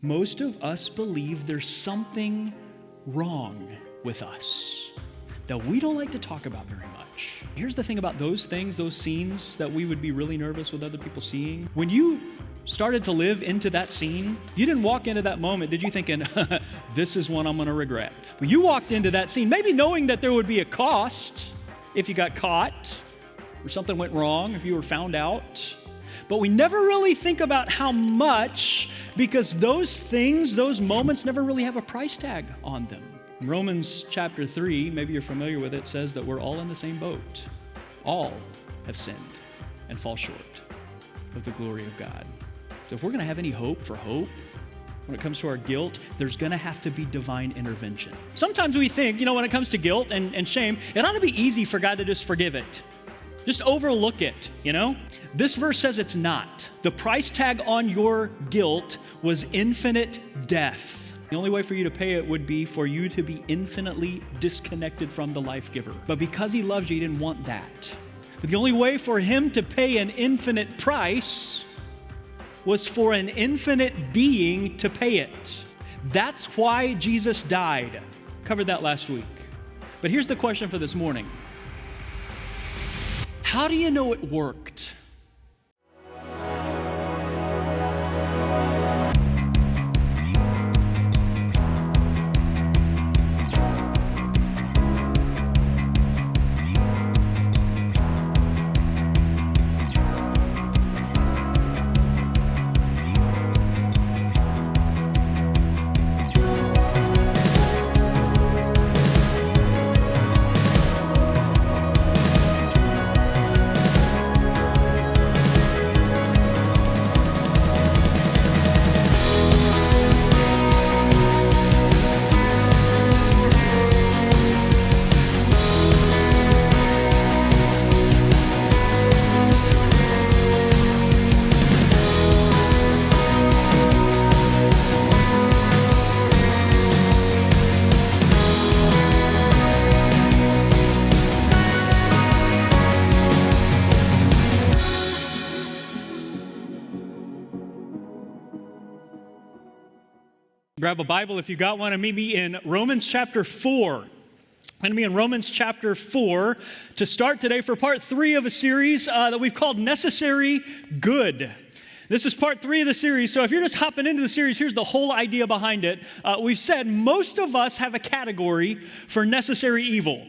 Most of us believe there's something wrong with us that we don't like to talk about very much. Here's the thing about those things, those scenes that we would be really nervous with other people seeing. When you started to live into that scene, you didn't walk into that moment, did you, thinking, this is one I'm going to regret? Well, you walked into that scene, maybe knowing that there would be a cost if you got caught or something went wrong, if you were found out. But we never really think about how much, because those things, those moments never really have a price tag on them. Romans chapter 3, maybe you're familiar with it, says that we're all in the same boat. All have sinned and fall short of the glory of God. So if we're going to have any hope for hope, when it comes to our guilt, there's going to have to be divine intervention. Sometimes we think, when it comes to guilt and shame, it ought to be easy for God to just forgive it. Just overlook it, This verse says it's not. The price tag on your guilt was infinite death. The only way for you to pay it would be for you to be infinitely disconnected from the life giver. But because he loves you, he didn't want that. But the only way for him to pay an infinite price was for an infinite being to pay it. That's why Jesus died. Covered that last week. But here's the question for this morning. How do you know it worked? Grab a Bible if you got one and meet me in Romans chapter 4. I'm going to be in Romans chapter 4 to start today for part 3 of a series that we've called Necessary Good. This is part 3 of the series, so if you're just hopping into the series, here's the whole idea behind it. We've said most of us have a category for necessary evil.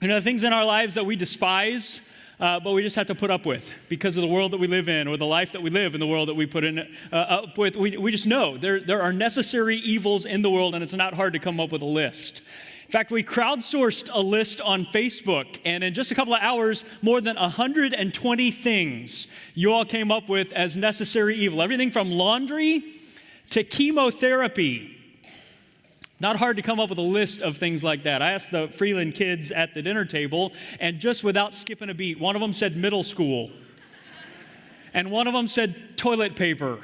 Things in our lives that we despise, but we just have to put up with because of the world that we live in or the life that we live in the world that we put in up with. We just know there are necessary evils in the world, and it's not hard to come up with a list. In fact, we crowdsourced a list on Facebook, and in just a couple of hours, more than 120 things you all came up with as necessary evil. Everything from laundry to chemotherapy. Not hard to come up with a list of things like that. I asked the Freeland kids at the dinner table, and just without skipping a beat, one of them said middle school, and one of them said toilet paper,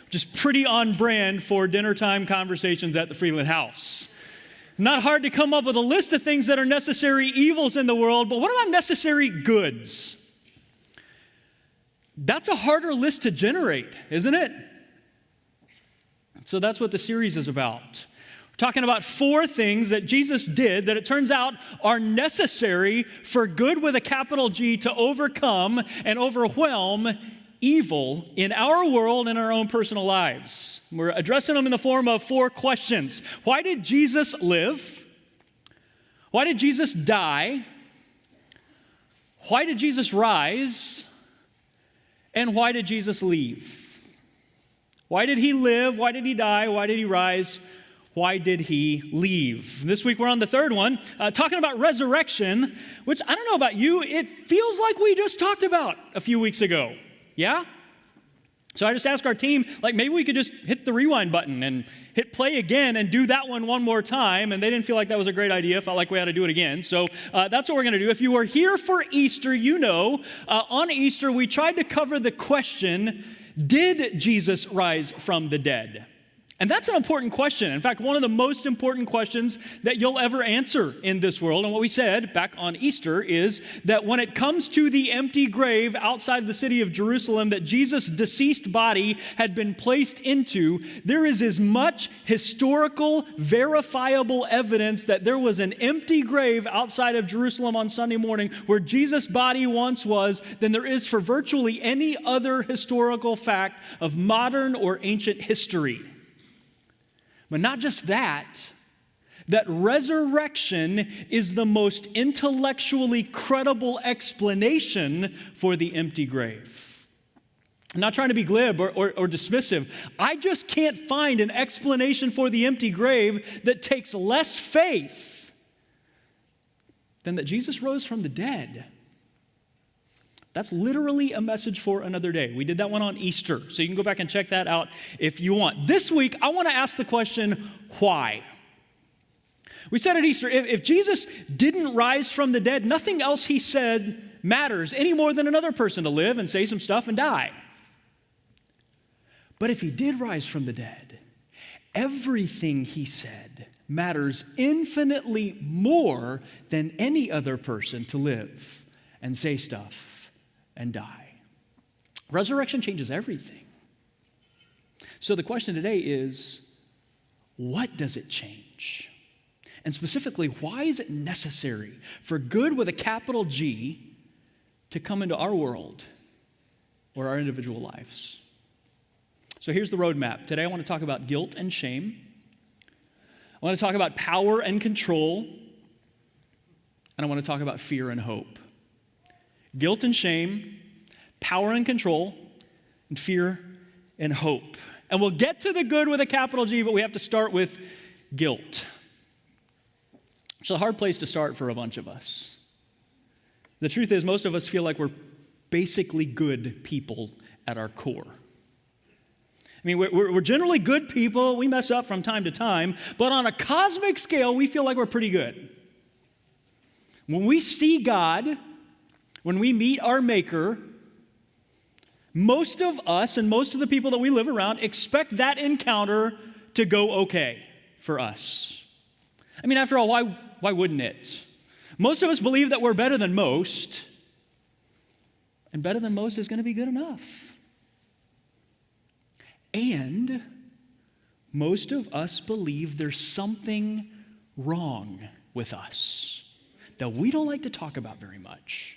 which is pretty on brand for dinner time conversations at the Freeland house. Not hard to come up with a list of things that are necessary evils in the world, but what about necessary goods? That's a harder list to generate, isn't it? So that's what the series is about. We're talking about 4 things that Jesus did that it turns out are necessary for good with a capital G to overcome and overwhelm evil in our world and our own personal lives. We're addressing them in the form of 4 questions. Why did Jesus live? Why did Jesus die? Why did Jesus rise? And why did Jesus leave? Why did he live? Why did he die? Why did he rise? Why did he leave? This week we're on the 3rd one, talking about resurrection, which I don't know about you, it feels like we just talked about a few weeks ago. Yeah? So I just asked our team, maybe we could just hit the rewind button and hit play again and do that one more time. And they didn't feel like that was a great idea. Felt like we had to do it again. So that's what we're going to do. If you were here for Easter, on Easter we tried to cover the question, did Jesus rise from the dead? And that's an important question. In fact, one of the most important questions that you'll ever answer in this world. And what we said back on Easter is that when it comes to the empty grave outside the city of Jerusalem that Jesus' deceased body had been placed into, there is as much historical, verifiable evidence that there was an empty grave outside of Jerusalem on Sunday morning where Jesus' body once was than there is for virtually any other historical fact of modern or ancient history. But not just that resurrection is the most intellectually credible explanation for the empty grave. I'm not trying to be glib or dismissive. I just can't find an explanation for the empty grave that takes less faith than that Jesus rose from the dead. That's literally a message for another day. We did that one on Easter, so you can go back and check that out if you want. This week, I want to ask the question, why? We said at Easter, if Jesus didn't rise from the dead, nothing else he said matters any more than another person to live and say some stuff and die. But if he did rise from the dead, everything he said matters infinitely more than any other person to live and say stuff and die. Resurrection changes everything. So the question today is, what does it change? And specifically, why is it necessary for good with a capital G to come into our world or our individual lives? So here's the roadmap. Today I want to talk about guilt and shame. I want to talk about power and control. And I want to talk about fear and hope. Guilt and shame, power and control, and fear and hope. And we'll get to the good with a capital G, but we have to start with guilt. It's a hard place to start for a bunch of us. The truth is, most of us feel like we're basically good people at our core. I mean, we're generally good people. We mess up from time to time, but on a cosmic scale, we feel like we're pretty good. When we see God, when we meet our Maker, most of us and most of the people that we live around expect that encounter to go okay for us. I mean, after all, why wouldn't it? Most of us believe that we're better than most, and better than most is going to be good enough. And most of us believe there's something wrong with us that we don't like to talk about very much.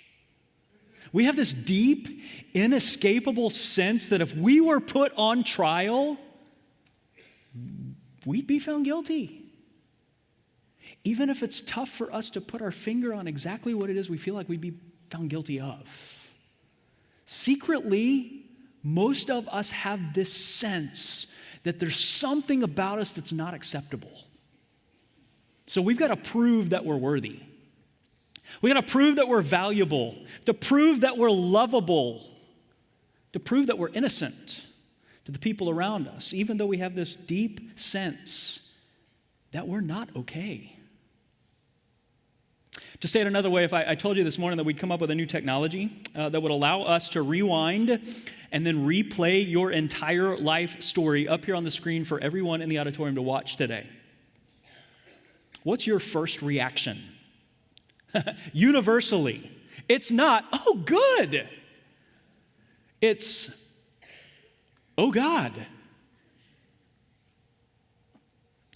We have this deep, inescapable sense that if we were put on trial, we'd be found guilty. Even if it's tough for us to put our finger on exactly what it is we feel like we'd be found guilty of. Secretly, most of us have this sense that there's something about us that's not acceptable. So we've got to prove that we're worthy. We got to prove that we're valuable, to prove that we're lovable, to prove that we're innocent to the people around us, even though we have this deep sense that we're not okay. To say it another way, if I told you this morning that we'd come up with a new technology that would allow us to rewind and then replay your entire life story up here on the screen for everyone in the auditorium to watch today, what's your first reaction? Universally, it's not, oh, good. It's, oh, God.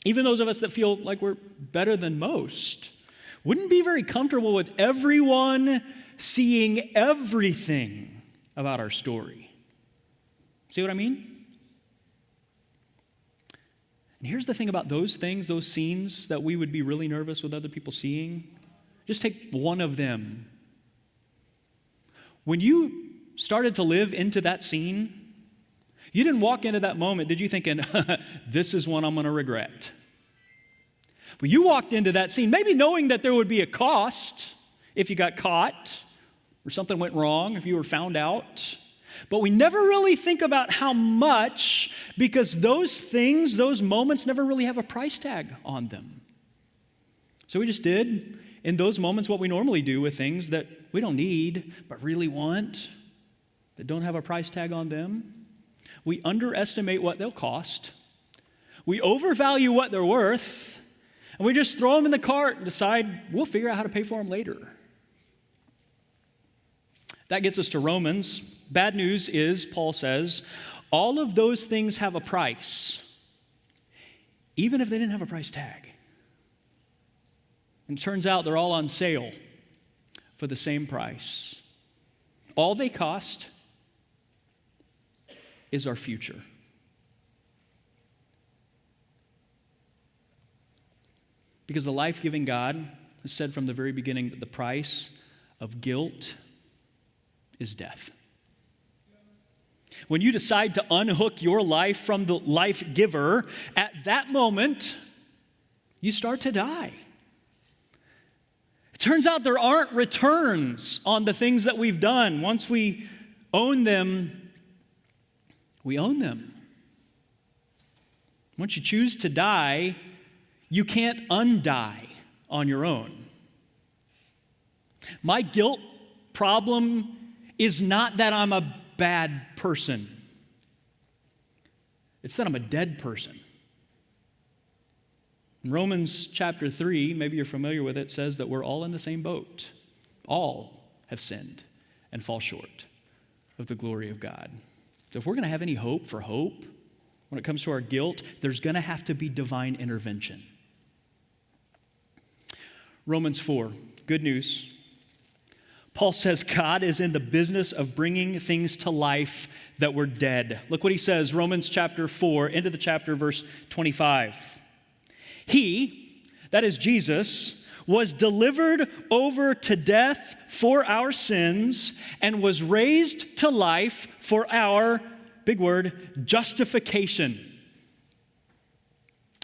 Even those of us that feel like we're better than most wouldn't be very comfortable with everyone seeing everything about our story. See what I mean? And here's the thing about those things, those scenes that we would be really nervous with other people seeing. Just take one of them. When you started to live into that scene, you didn't walk into that moment, did you, thinking, this is one I'm going to regret? But you walked into that scene, maybe knowing that there would be a cost if you got caught or something went wrong, if you were found out. But we never really think about how much, because those things, those moments never really have a price tag on them. So we just did in those moments what we normally do with things that we don't need but really want, that don't have a price tag on them. We underestimate what they'll cost. We overvalue what they're worth, and we just throw them in the cart and decide we'll figure out how to pay for them later. That gets us to Romans. Bad news is, Paul says, all of those things have a price, even if they didn't have a price tag. And it turns out they're all on sale for the same price. All they cost is our future. Because the life-giving God has said from the very beginning that the price of guilt is death. When you decide to unhook your life from the life giver, at that moment, you start to die. It turns out there aren't returns on the things that we've done. Once we own them, we own them. Once you choose to die, you can't undie on your own. My guilt problem is not that I'm a bad person. It's that I'm a dead person. In Romans chapter 3, maybe you're familiar with it, says that we're all in the same boat. All have sinned and fall short of the glory of God. So if we're going to have any hope for hope when it comes to our guilt, there's going to have to be divine intervention. Romans 4, good news. Paul says God is in the business of bringing things to life that were dead. Look what he says, Romans chapter 4, into the chapter, verse 25. He, that is Jesus, was delivered over to death for our sins and was raised to life for our, big word, justification.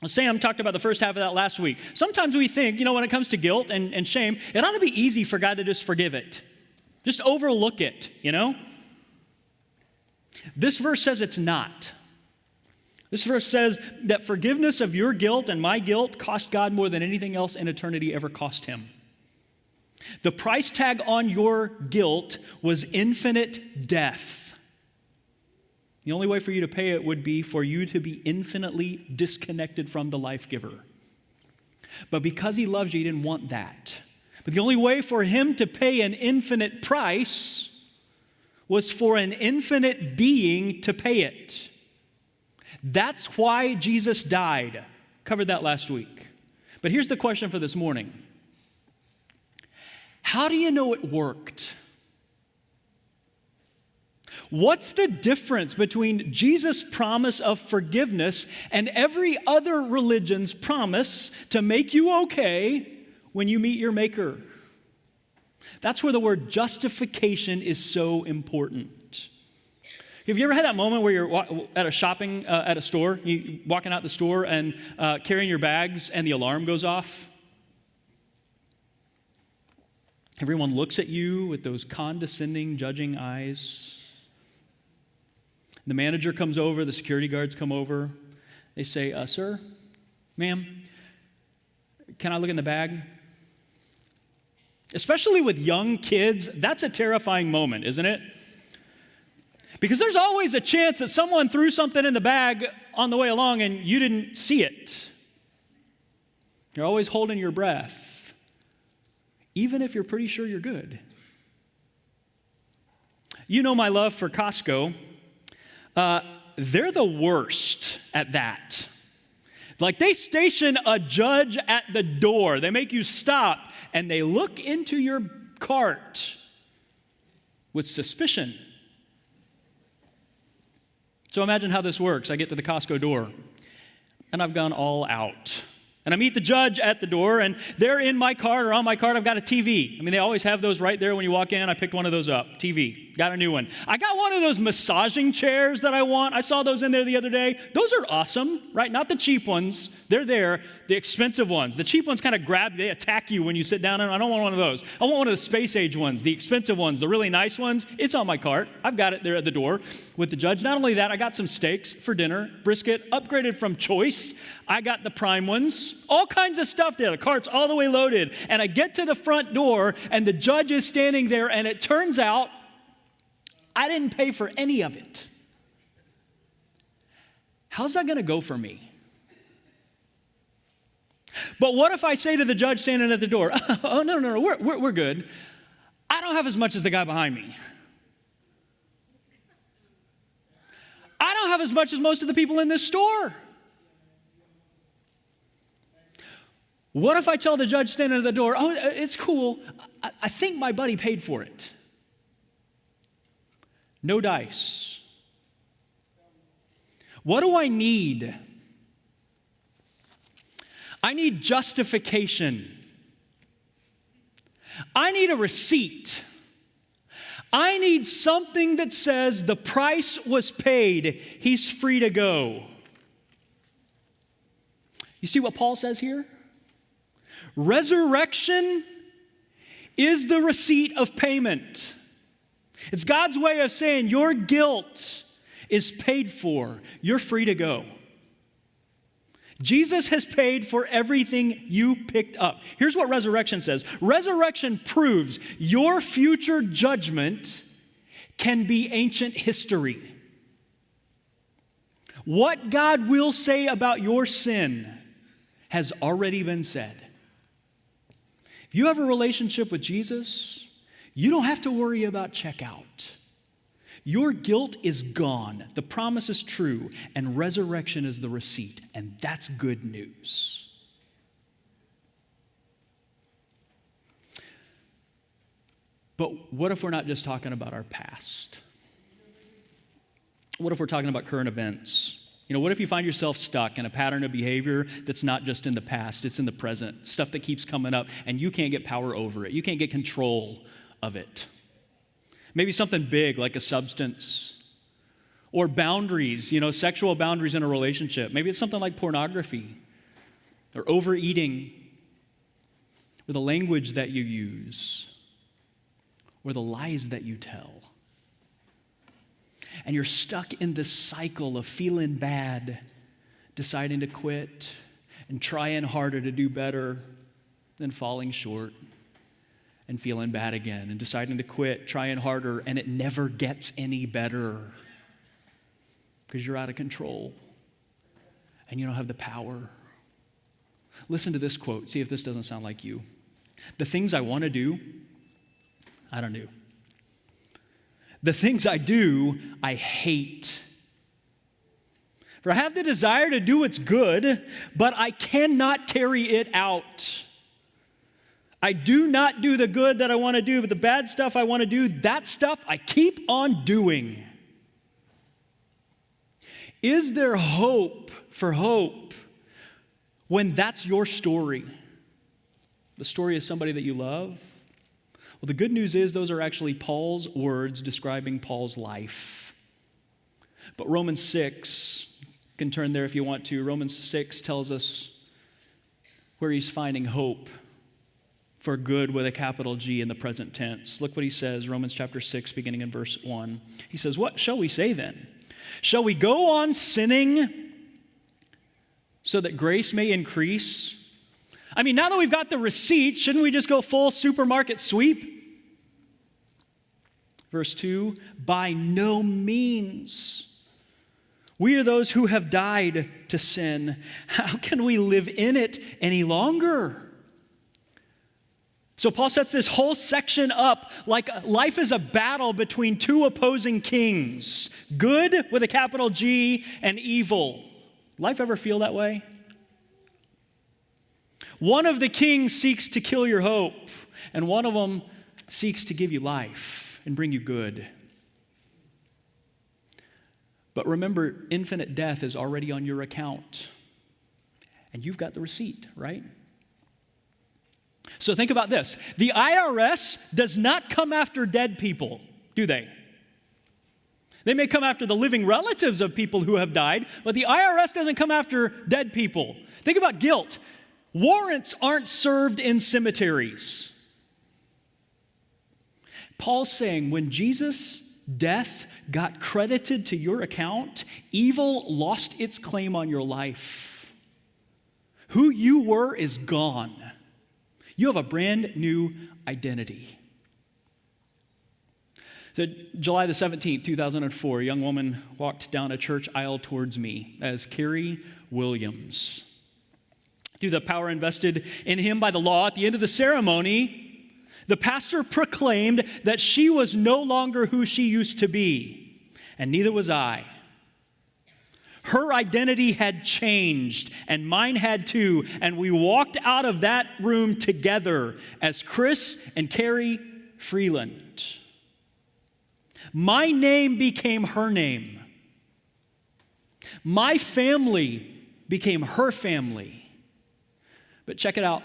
Sam talked about the first half of that last week. Sometimes we think, when it comes to guilt and shame, it ought to be easy for God to just forgive it. Just overlook it, This verse says it's not. This verse says that forgiveness of your guilt and my guilt cost God more than anything else in eternity ever cost him. The price tag on your guilt was infinite death. The only way for you to pay it would be for you to be infinitely disconnected from the life giver. But because he loves you, he didn't want that. But the only way for him to pay an infinite price was for an infinite being to pay it. That's why Jesus died. Covered that last week. But here's the question for this morning. How do you know it worked? What's the difference between Jesus' promise of forgiveness and every other religion's promise to make you okay when you meet your Maker? That's where the word justification is so important. Have you ever had that moment where you're at a store, you walking out the store and carrying your bags and the alarm goes off? Everyone looks at you with those condescending, judging eyes. The manager comes over, the security guards come over. They say, sir, ma'am, can I look in the bag? Especially with young kids, that's a terrifying moment, isn't it? Because there's always a chance that someone threw something in the bag on the way along and you didn't see it. You're always holding your breath, even if you're pretty sure you're good. You know my love for Costco. They're the worst at that. Like they station a judge at the door. They make you stop and they look into your cart with suspicion. So imagine how this works. I get to the Costco door and I've gone all out. And I meet the judge at the door, and there in my cart or on my cart, I've got a TV. I mean, they always have those right there when you walk in. I picked one of those up. TV. Got a new one. I got one of those massaging chairs that I want. I saw those in there the other day. Those are awesome, right? Not the cheap ones. They're there. The expensive ones. The cheap ones kind of they attack you when you sit down. And I don't want one of those. I want one of the space age ones, the expensive ones, the really nice ones. It's on my cart. I've got it there at the door with the judge. Not only that, I got some steaks for dinner, brisket, upgraded from choice. I got the prime ones. All kinds of stuff there. The cart's all the way loaded. And I get to the front door, and the judge is standing there, and it turns out I didn't pay for any of it. How's that going to go for me? But what if I say to the judge standing at the door, oh, no, we're good. I don't have as much as the guy behind me. I don't have as much as most of the people in this store. What if I tell the judge standing at the door, oh, it's cool. I think my buddy paid for it. No dice. What do I need? I need justification. I need a receipt. I need something that says the price was paid. He's free to go. You see what Paul says here? Resurrection is the receipt of payment. It's God's way of saying your guilt is paid for. You're free to go. Jesus has paid for everything you picked up. Here's what resurrection says. Resurrection proves your future judgment can be ancient history. What God will say about your sin has already been said. If you have a relationship with Jesus, you don't have to worry about checkout. Your guilt is gone. The promise is true, and resurrection is the receipt, and that's good news. But what if we're not just talking about our past? What if we're talking about current events? What if you find yourself stuck in a pattern of behavior that's not just in the past, it's in the present, stuff that keeps coming up, and you can't get power over it. You can't get control of it. Maybe something big like a substance or boundaries, sexual boundaries in a relationship. Maybe it's something like pornography or overeating or the language that you use or the lies that you tell. And you're stuck in this cycle of feeling bad, deciding to quit and trying harder to do better, then falling short and feeling bad again and deciding to quit, trying harder, and it never gets any better because you're out of control and you don't have the power. Listen to this quote. See if this doesn't sound like you. The things I want to do, I don't do. The things I do, I hate. For I have the desire to do what's good, but I cannot carry it out. I do not do the good that I want to do, but the bad stuff I want to do, that stuff I keep on doing. Is there hope for hope when that's your story? The story of somebody that you love? Well, the good news is those are actually Paul's words describing Paul's life. But Romans 6, you can turn there if you want to. Romans 6 tells us where he's finding hope for good with a capital G in the present tense. Look what he says, Romans chapter 6, beginning in verse 1. He says, what shall we say then? Shall we go on sinning so that grace may increase? Now that we've got the receipt, shouldn't we just go full supermarket sweep? Verse 2, by no means. We are those who have died to sin. How can we live in it any longer? So Paul sets this whole section up like life is a battle between two opposing kings, good with a capital G and evil. Life ever feel that way? One of the kings seeks to kill your hope, and one of them seeks to give you life and bring you good. But remember, infinite death is already on your account, and you've got the receipt, right? So think about this. The IRS does not come after dead people, do they? They may come after the living relatives of people who have died, but the IRS doesn't come after dead people. Think about guilt. Warrants aren't served in cemeteries. Paul's saying when Jesus' death got credited to your account, evil lost its claim on your life. Who you were is gone. You have a brand new identity. So July the 17th, 2004, a young woman walked down a church aisle towards me as Carrie Williams. through the power invested in him by the law. At the end of the ceremony, the pastor proclaimed that she was no longer who she used to be, and neither was I. Her identity had changed, and mine had too, and we walked out of that room together as Chris and Carrie Freeland. My name became her name. My family became her family. But check it out.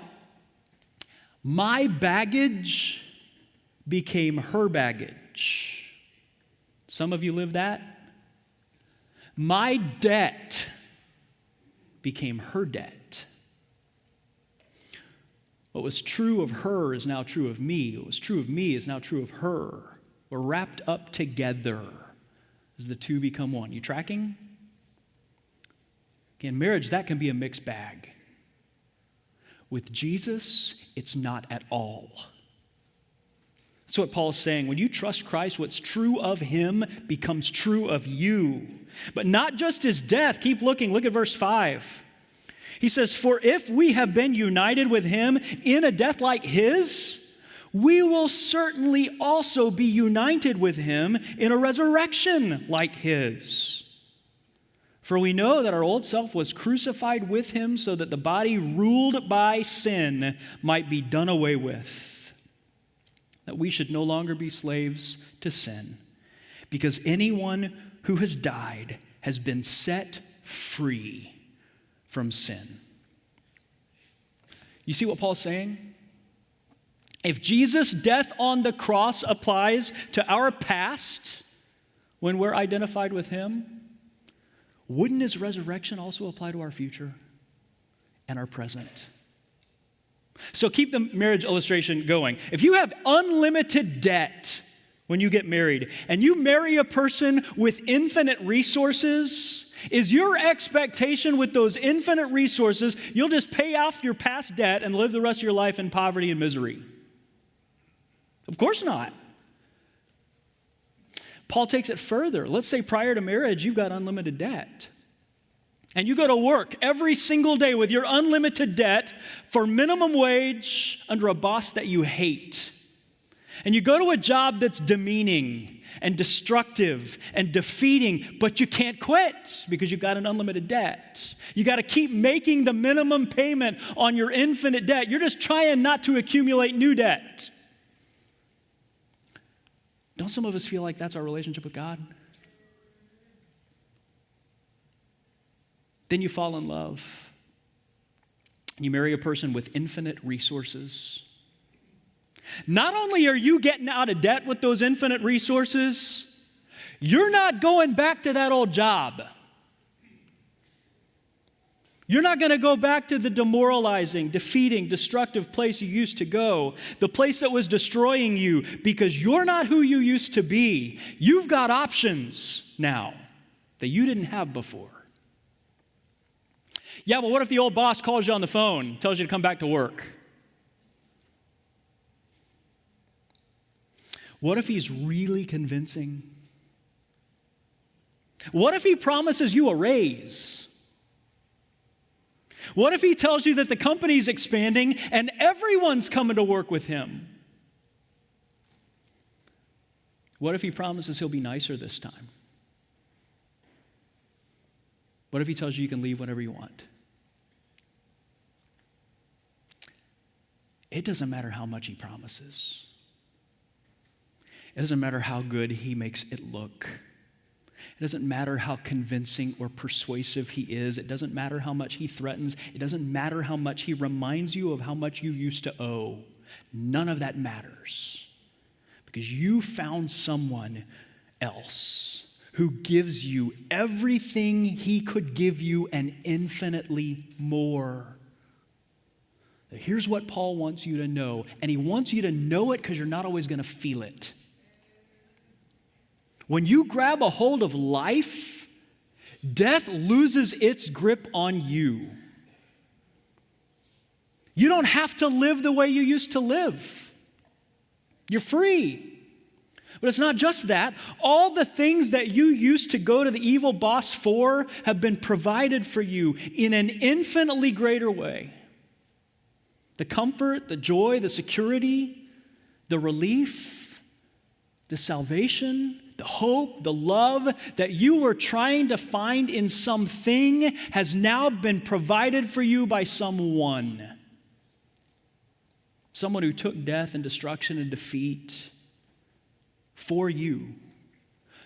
My baggage became her baggage. Some of you live that. My debt became her debt. What was true of her is now true of me. What was true of me is now true of her. We're wrapped up together as the two become one. You tracking? In marriage, that can be a mixed bag. With Jesus, it's not at all. That's what Paul's saying. When you trust Christ, what's true of him becomes true of you. But not just his death. Keep looking. Look at verse 5. He says, "For if we have been united with him in a death like his, we will certainly also be united with him in a resurrection like his. For we know that our old self was crucified with him so that the body ruled by sin might be done away with, that we should no longer be slaves to sin, because anyone who has died has been set free from sin." You see what Paul's saying? If Jesus' death on the cross applies to our past when we're identified with him, wouldn't his resurrection also apply to our future and our present? So keep the marriage illustration going. If you have unlimited debt when you get married and you marry a person with infinite resources, is your expectation with those infinite resources you'll just pay off your past debt and live the rest of your life in poverty and misery? Of course not. Paul takes it further. Let's say prior to marriage, you've got unlimited debt. And you go to work every single day with your unlimited debt for minimum wage under a boss that you hate. And you go to a job that's demeaning and destructive and defeating, but you can't quit because you've got an unlimited debt. You got to keep making the minimum payment on your infinite debt. You're just trying not to accumulate new debt. Don't some of us feel like that's our relationship with God? Then you fall in love. You marry a person with infinite resources. Not only are you getting out of debt with those infinite resources, you're not going back to that old job. You're not going to go back to the demoralizing, defeating, destructive place you used to go, the place that was destroying you, because you're not who you used to be. You've got options now that you didn't have before. Yeah, but what if the old boss calls you on the phone, tells you to come back to work? What if he's really convincing? What if he promises you a raise? What if he tells you that the company's expanding and everyone's coming to work with him? What if he promises he'll be nicer this time? What if he tells you can leave whenever you want? It doesn't matter how much he promises. It doesn't matter how good he makes it look. It doesn't matter how convincing or persuasive he is. It doesn't matter how much he threatens. It doesn't matter how much he reminds you of how much you used to owe. None of that matters because you found someone else who gives you everything he could give you and infinitely more. Here's what Paul wants you to know, and he wants you to know it because you're not always going to feel it. When you grab a hold of life, death loses its grip on you. You don't have to live the way you used to live. You're free. But it's not just that. All the things that you used to go to the evil boss for have been provided for you in an infinitely greater way. The comfort, the joy, the security, the relief, the salvation, the hope, the love that you were trying to find in something has now been provided for you by someone. Someone who took death and destruction and defeat for you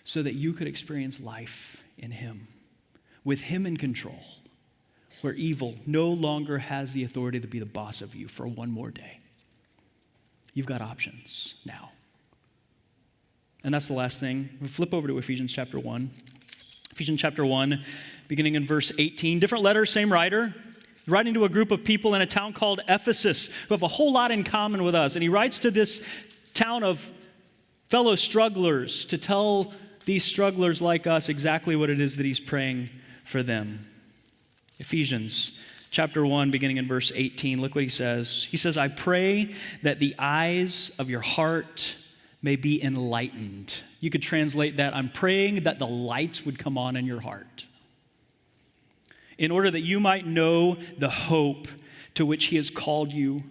so that you could experience life in him, with him in control, where evil no longer has the authority to be the boss of you for one more day. You've got options now. And that's the last thing. We'll flip over to Ephesians chapter 1. Ephesians chapter 1, beginning in verse 18. Different letter, same writer. Writing to a group of people in a town called Ephesus who have a whole lot in common with us. And he writes to this town of fellow strugglers to tell these strugglers like us exactly what it is that he's praying for them. Ephesians chapter 1, beginning in verse 18. Look what he says. He says, I pray that the eyes of your heart may be enlightened. You could translate that, I'm praying that the lights would come on in your heart, in order that you might know the hope to which he has called you,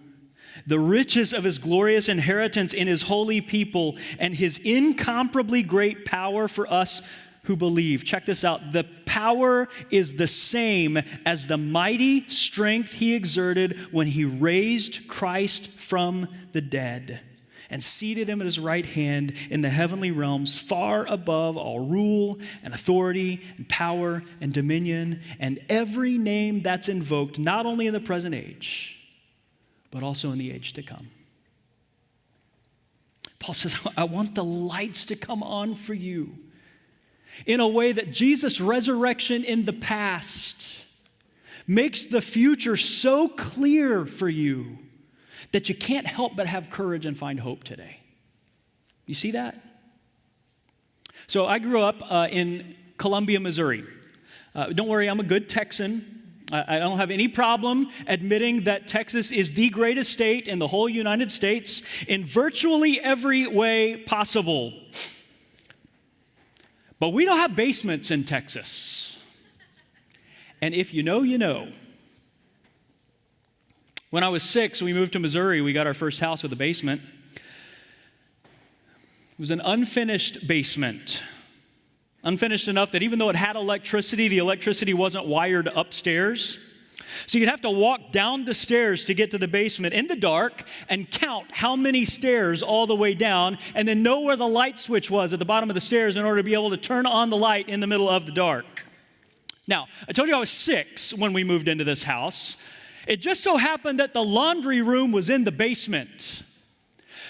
the riches of his glorious inheritance in his holy people, and his incomparably great power for us who believe. Check this out. The power is the same as the mighty strength he exerted when he raised Christ from the dead and seated him at his right hand in the heavenly realms, far above all rule and authority and power and dominion and every name that's invoked, not only in the present age, but also in the age to come. Paul says, I want the lights to come on for you in a way that Jesus' resurrection in the past makes the future so clear for you that you can't help but have courage and find hope today. You see that? So I grew up in Columbia, Missouri. Don't worry, I'm a good Texan. I don't have any problem admitting that Texas is the greatest state in the whole United States in virtually every way possible. But we don't have basements in Texas. And if you know, you know. When I was 6, we moved to Missouri. We got our first house with a basement. It was an unfinished basement. Unfinished enough that even though it had electricity, the electricity wasn't wired upstairs. So you'd have to walk down the stairs to get to the basement in the dark and count how many stairs all the way down and then know where the light switch was at the bottom of the stairs in order to be able to turn on the light in the middle of the dark. Now, I told you I was 6 when we moved into this house. It just so happened that the laundry room was in the basement.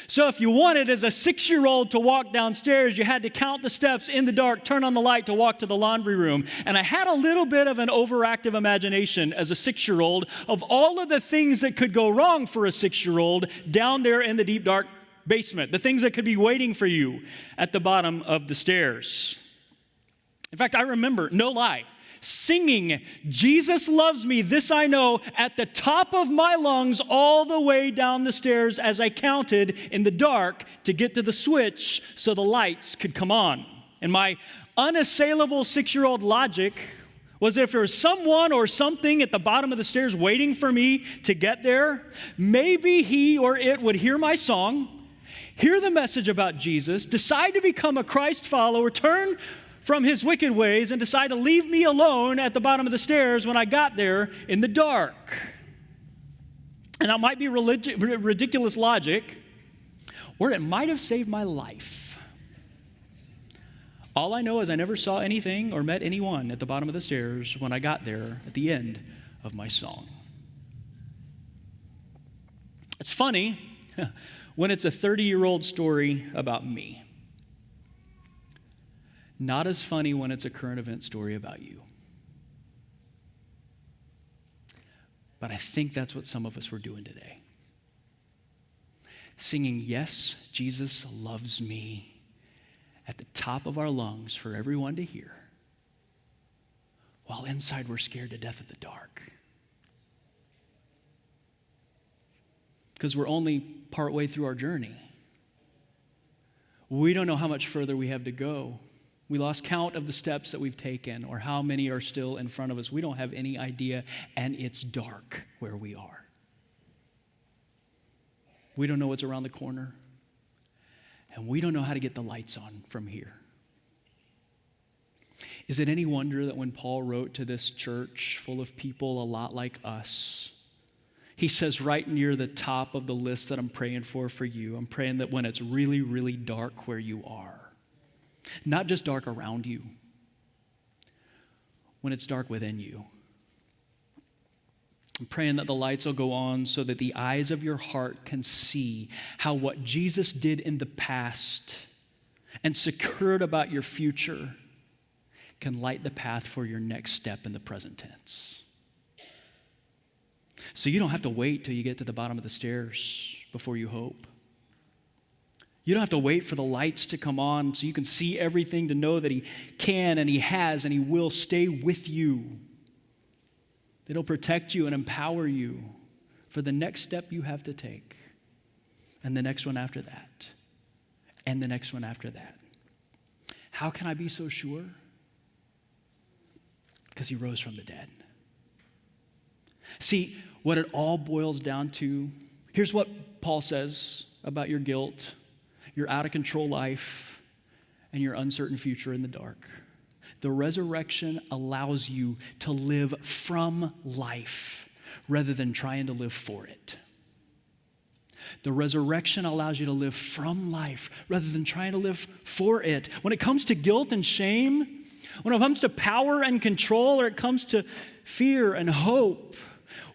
So if you wanted as a 6-year-old to walk downstairs, you had to count the steps in the dark, turn on the light to walk to the laundry room. And I had a little bit of an overactive imagination as a 6-year-old of all of the things that could go wrong for a 6-year-old down there in the deep, dark basement, the things that could be waiting for you at the bottom of the stairs. In fact, I remember, no lie, singing, Jesus loves me, this I know, at the top of my lungs all the way down the stairs as I counted in the dark to get to the switch so the lights could come on. And my unassailable 6-year-old logic was if there was someone or something at the bottom of the stairs waiting for me to get there, maybe he or it would hear my song, hear the message about Jesus, decide to become a Christ follower, turn from his wicked ways and decide to leave me alone at the bottom of the stairs when I got there in the dark. And that might be ridiculous logic, or it might have saved my life. All I know is I never saw anything or met anyone at the bottom of the stairs when I got there at the end of my song. It's funny when it's a 30-year-old story about me. Not as funny when it's a current event story about you. But I think that's what some of us were doing today. Singing, yes, Jesus loves me, at the top of our lungs for everyone to hear, while inside we're scared to death of the dark. Because we're only partway through our journey. We don't know how much further we have to go. We lost count of the steps that we've taken or how many are still in front of us. We don't have any idea, and it's dark where we are. We don't know what's around the corner. And we don't know how to get the lights on from here. Is it any wonder that when Paul wrote to this church full of people a lot like us, he says right near the top of the list that I'm praying for you, I'm praying that when it's really, really dark where you are, not just dark around you, when it's dark within you, I'm praying that the lights will go on so that the eyes of your heart can see how what Jesus did in the past and secured about your future can light the path for your next step in the present tense. So you don't have to wait till you get to the bottom of the stairs before you hope. You don't have to wait for the lights to come on so you can see everything to know that he can and he has and he will stay with you. That he'll protect you and empower you for the next step you have to take. And the next one after that. And the next one after that. How can I be so sure? Because he rose from the dead. See, what it all boils down to, here's what Paul says about your guilt, your out-of-control life, and your uncertain future in the dark. The resurrection allows you to live from life rather than trying to live for it. The resurrection allows you to live from life rather than trying to live for it. When it comes to guilt and shame, when it comes to power and control, or it comes to fear and hope,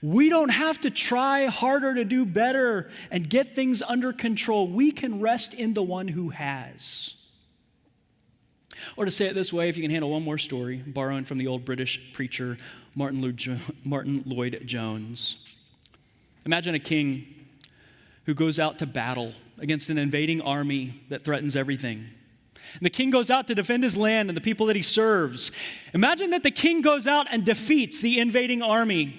we don't have to try harder to do better and get things under control. We can rest in the one who has. Or to say it this way, if you can handle one more story, borrowing from the old British preacher Martin Lloyd Jones. Imagine a king who goes out to battle against an invading army that threatens everything. And the king goes out to defend his land and the people that he serves. Imagine that the king goes out and defeats the invading army.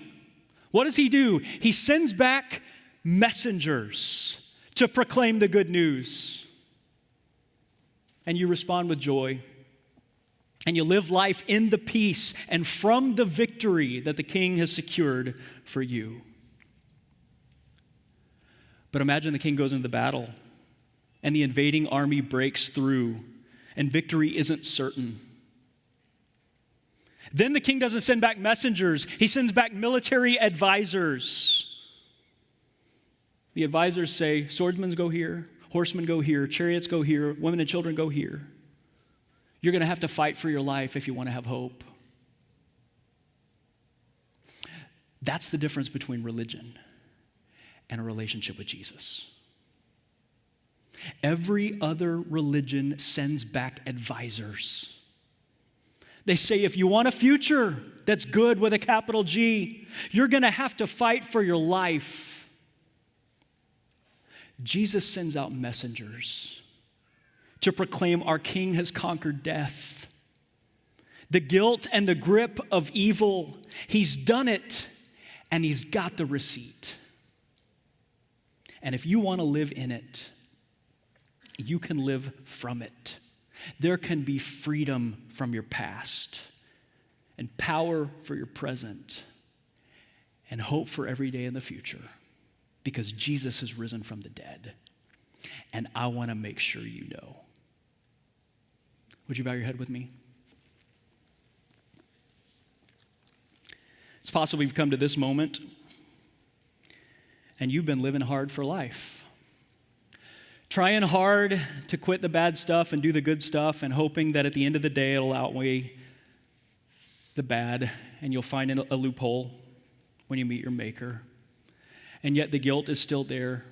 What does he do? He sends back messengers to proclaim the good news. And you respond with joy. And you live life in the peace and from the victory that the king has secured for you. But imagine the king goes into the battle and the invading army breaks through and victory isn't certain. Then the king doesn't send back messengers. He sends back military advisors. The advisors say, swordsmen go here, horsemen go here, chariots go here, women and children go here. You're going to have to fight for your life if you want to have hope. That's the difference between religion and a relationship with Jesus. Every other religion sends back advisors. They say if you want a future that's good with a capital G, you're going to have to fight for your life. Jesus sends out messengers to proclaim our King has conquered death. The guilt and the grip of evil, he's done it, and he's got the receipt. And if you want to live in it, you can live from it. There can be freedom from your past and power for your present and hope for every day in the future because Jesus has risen from the dead. And I want to make sure you know. Would you bow your head with me? It's possible you've come to this moment and you've been living hard for life. Trying hard to quit the bad stuff and do the good stuff and hoping that at the end of the day it'll outweigh the bad and you'll find a loophole when you meet your maker. And yet the guilt is still there.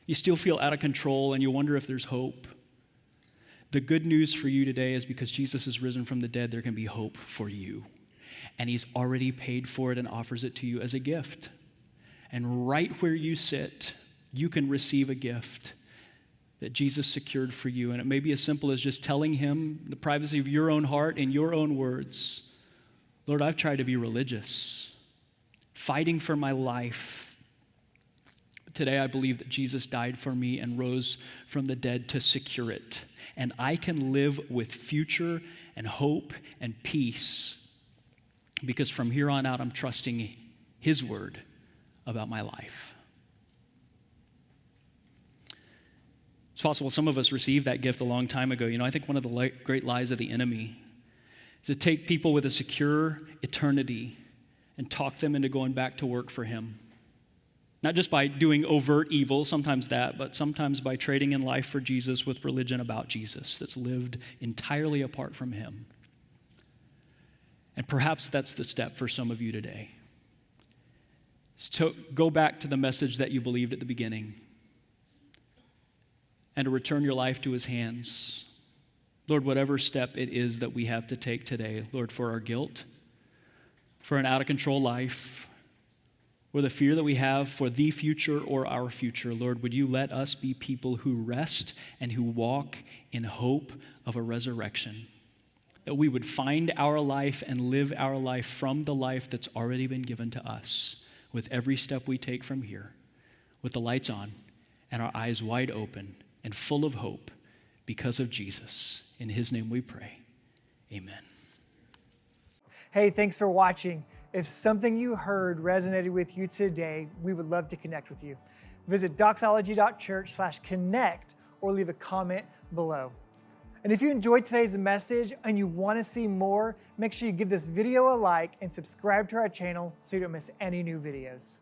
You still feel out of control and you wonder if there's hope. The good news for you today is because Jesus has risen from the dead, there can be hope for you. And he's already paid for it and offers it to you as a gift. And right where you sit, you can receive a gift that Jesus secured for you. And it may be as simple as just telling him in the privacy of your own heart in your own words, Lord, I've tried to be religious, fighting for my life. But today I believe that Jesus died for me and rose from the dead to secure it. And I can live with future and hope and peace because from here on out I'm trusting his word about my life. It's possible some of us received that gift a long time ago. I think one of the great lies of the enemy is to take people with a secure eternity and talk them into going back to work for him. Not just by doing overt evil, sometimes that, but sometimes by trading in life for Jesus with religion about Jesus that's lived entirely apart from him. And perhaps that's the step for some of you today. So go back to the message that you believed at the beginning and to return your life to his hands. Lord, whatever step it is that we have to take today, Lord, for our guilt, for an out-of-control life, or the fear that we have for the future or our future, Lord, would you let us be people who rest and who walk in hope of a resurrection? That we would find our life and live our life from the life that's already been given to us with every step we take from here, with the lights on and our eyes wide open and full of hope because of Jesus. In his name we pray. Amen. Hey, thanks for watching. If something you heard resonated with you today, we would love to connect with you. Visit doxology.church/connect or leave a comment below. And if you enjoyed today's message and you want to see more, make sure you give this video a like and subscribe to our channel so you don't miss any new videos.